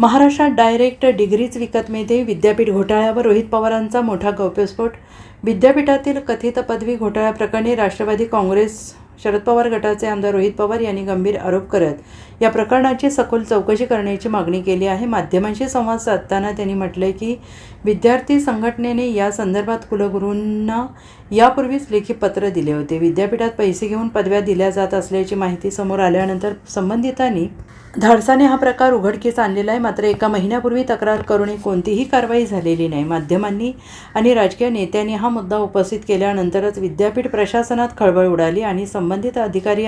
महाराष्ट्रात direct degrees विकत मिळते. विद्यापीठ घोटाळ्यावर रोहित पवारांचा मोठा गौप्यस्फोट. विद्यापीठातील कथित पदवी घोटाळ्याप्रकरणी राष्ट्रवादी काँग्रेस शरद पवार गटाचे आमदार रोहित पवार यांनी गंभीर आरोप करत या प्रकरणाची सखोल चौकशी करण्याची मागणी केली आहे. माध्यमांशी संवाद साधताना त्यांनी म्हटले की विद्यार्थी संघटनेने या संदर्भात कुलगुरूंना यापूर्वीच लेखी पत्र दिले होते. विद्यापीठात पैसे घेऊन पदव्या दिल्या जात असल्याची माहिती समोर आल्यानंतर संबंधितांनी धाडसाने हा प्रकार उघडकीस आणलेला आहे. मात्र एका महिन्यापूर्वी तक्रार करूनही कोणतीही कारवाई झालेली नाही. माध्यमांनी आणि राजकीय नेत्यांनी हा मुद्दा उपस्थित केल्यानंतरच विद्यापीठ प्रशासनात खळबळ उडाली आणि संबंधित अधिकारी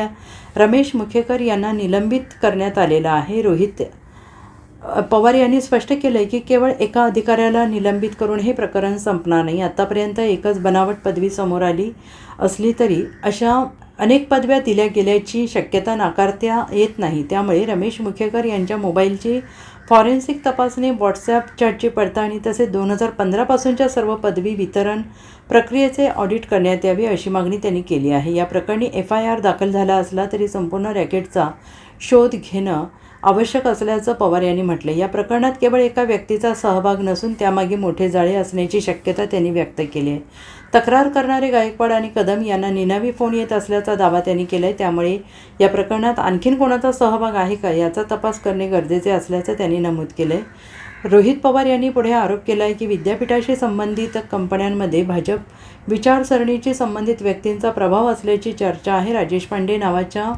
रमेश मुखेकर यांना निलंबित करण्यात आलेला आहे. रोहित पवार यांनी स्पष्ट केले की केवळ एका अधिकाऱ्याला निलंबित करून हे प्रकरण संपणार नाही. आतापर्यंत एकच बनावट पदवी समोर आली असली तरी अशा अनेक पदव्या दिल्या गेल्याची शक्यता नाकारता येत नाही. त्यामुळे रमेश मुखेकर यांच्या मोबाईलची फॉरेन्सिक तपासणी, व्हॉट्सॲप चॅटची पडताळणी तसेच 2015 पासूनच्या सर्व पदवी वितरण प्रक्रियेचे ऑडिट करण्यात यावे अशी मागणी त्यांनी केली आहे. या प्रकरणी FIR दाखल झाला असला तरी संपूर्ण रॅकेटचा शोध घेणं आवश्यक असल्याचं पवार यांनी म्हटले. या प्रकरणात केवळ एका व्यक्तीचा सहभाग नसून त्यामागे मोठे जाळे असण्याची शक्यता त्यांनी व्यक्त केली आहे. तक्रार करणारे गायकवाड आणि कदम यांना निनावी फोन येत असल्याचा दावा त्यांनी केला आहे. त्यामुळे या प्रकरणात आणखीन कोणाचा सहभाग आहे का याचा तपास करणे गरजेचे असल्याचं त्यांनी नमूद केलं आहे. रोहित पवार यांनी पुढे आरोप केला आहे की विद्यापीठाशी संबंधित कंपन्यांमध्ये भाजप विचारसरणीशी संबंधित व्यक्तींचा प्रभाव असल्याची चर्चा आहे. राजेश पांडे नावाच्या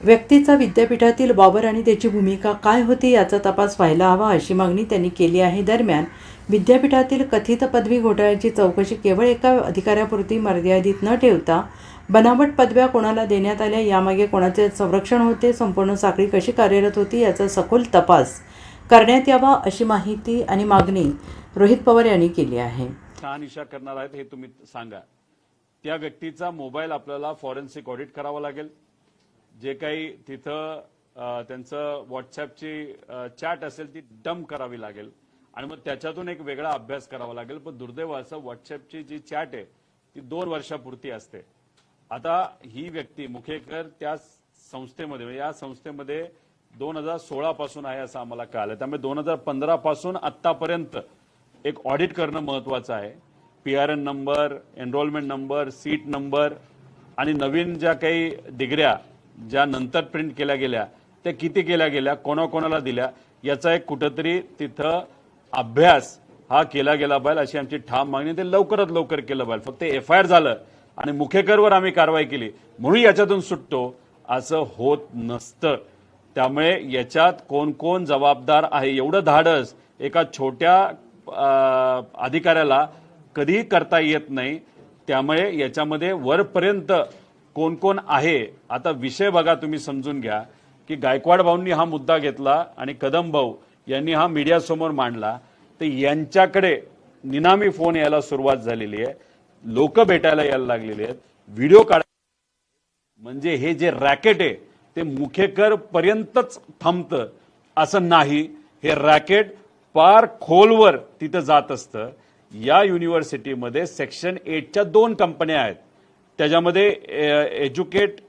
व्यक्तीचा विद्यापीठातील वावर आणि त्याची भूमिका काय होती याचा तपास व्हायला हवा अशी मागणी त्यांनी केली आहे. दरम्यान विद्यापीठातील कथित पदवी घोटाळ्याची चौकशी केवळ एका अधिकाऱ्यापुरती मर्यादित न ठेवता बनावट पदव्या कोणाला देण्यात आल्या, यामागे कोणाचे संरक्षण होते, संपूर्ण साखळी कशी कार्यरत होती याचा सखोल तपास करण्यात यावा अशी माहिती आणि मागणी रोहित पवार यांनी केली आहे. शहानिशा करणार आहेत हे तुम्ही सांगा. त्या व्यक्तीचा मोबाईल आपल्याला फॉरेन्सिक ऑडिट करावा लागेल. जे काही तिथं त्यांचं व्हॉट्सॲपची चॅट असेल ती डंप करावी लागेल आणि मग त्याच्यातून एक वेगळा अभ्यास करावा लागेल. पण दुर्दैव असं व्हॉट्सॲपची जी चॅट आहे ती 2 वर्षापुरती असते. आता ही व्यक्ती मुखेकर त्या संस्थेमध्ये या संस्थेमध्ये 2016 पासून आहे असं आम्हाला कळालं. त्यामुळे 2015 पासून आत्तापर्यंत एक ऑडिट करणं महत्वाचं आहे. PRN number, enrolment number, seat number आणि नवीन ज्या काही डिग्र्या ज्या नंतर प्रिंट केल्या गेल्या त्या किती केल्या गेल्या, कोणाकोणाला दिल्या याचा एक कुठंतरी तिथं अभ्यास हा केला गेला पाहिजे अशी आमची ठाम मागणी. ते लवकरात लवकर केलं पाहिजे. फक्त FIR झालं आणि मुखेकरवर आम्ही कारवाई केली म्हणून याच्यातून सुटतो असं होत नसतं. त्यामुळे याच्यात कोण कोण जबाबदार आहे एवढं धाडस एका छोट्या अधिकाऱ्याला कधीही करता येत नाही. त्यामुळे याच्यामध्ये वरपर्यंत कोण कोण आहे. आता विषय बघा, तुम्ही समजून घ्या की गायकवाड भाऊंनी हा मुद्दा घेतला आणि कदम भाऊ यांनी हा मीडियासमोर मांडला तर यांच्याकडे निनामी फोन यायला सुरुवात झालेली आहे. लोक भेटायला यायला लागलेले आहेत, व्हिडिओ काढ म्हणजे हे जे रॅकेट आहे ते मुखेकर पर्यंतच थांबतं असं नाही. हे रॅकेट पार खोलवर तिथं जात असतं. या युनिव्हर्सिटीमध्ये सेक्शन 8च्या 2 कंपन्या आहेत. त्याच्यामध्ये एज्युकेट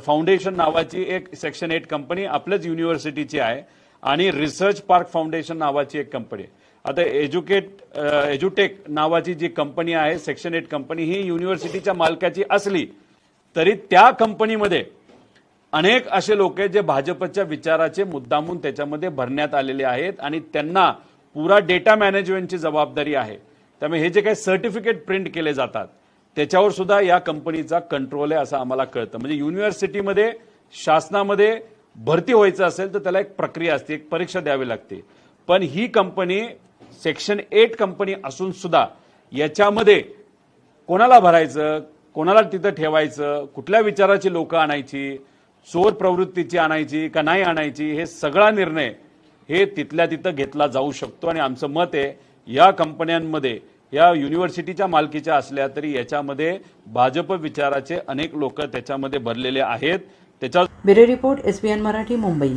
फाउंडेशन नावाची एक सेक्शन 8 कंपनी आपल्याच युनिव्हर्सिटीची आहे आणि रिसर्च पार्क फाउंडेशन नावाची एक कंपनी आहे. आता एज्युटेक नावाची जी कंपनी आहे सेक्शन 8 कंपनी ही युनिव्हर्सिटीच्या मालकाची असली तरी त्या कंपनीमध्ये अनेक असे लोक आहेत जे भाजपच्या विचाराचे मुद्दामून त्याच्यामध्ये भरण्यात आलेले आहेत आणि त्यांना पुरा डेटा मॅनेजमेंटची जबाबदारी आहे. त्यामुळे हे जे काही सर्टिफिकेट प्रिंट केले जातात त्याच्यावर सुद्धा या कंपनीचा कंट्रोल आहे असं आम्हाला कळतं. म्हणजे युनिव्हर्सिटीमध्ये शासनामध्ये भरती व्हायचं असेल तर त्याला एक प्रक्रिया असते, एक परीक्षा द्यावी लागते. पण ही कंपनी सेक्शन 8 कंपनी असून सुद्धा याच्यामध्ये कोणाला भरायचं, कोणाला तिथं ठेवायचं, कुठल्या विचाराची लोक आणायची, चोर प्रवृत्तीची आणायची का नाही आणायची, हे सगळा निर्णय हे तिथल्या तिथं घेतला जाऊ शकतो. आणि आमचं मत आहे या कंपन्यांमध्ये या युनिव्हर्सिटीच्या मालकीच्या असल्या तरी याच्यामध्ये भाजप विचाराचे अनेक लोक त्याच्यामध्ये भरलेले आहेत. त्याच्या bureau report SBN Marathi, Mumbai.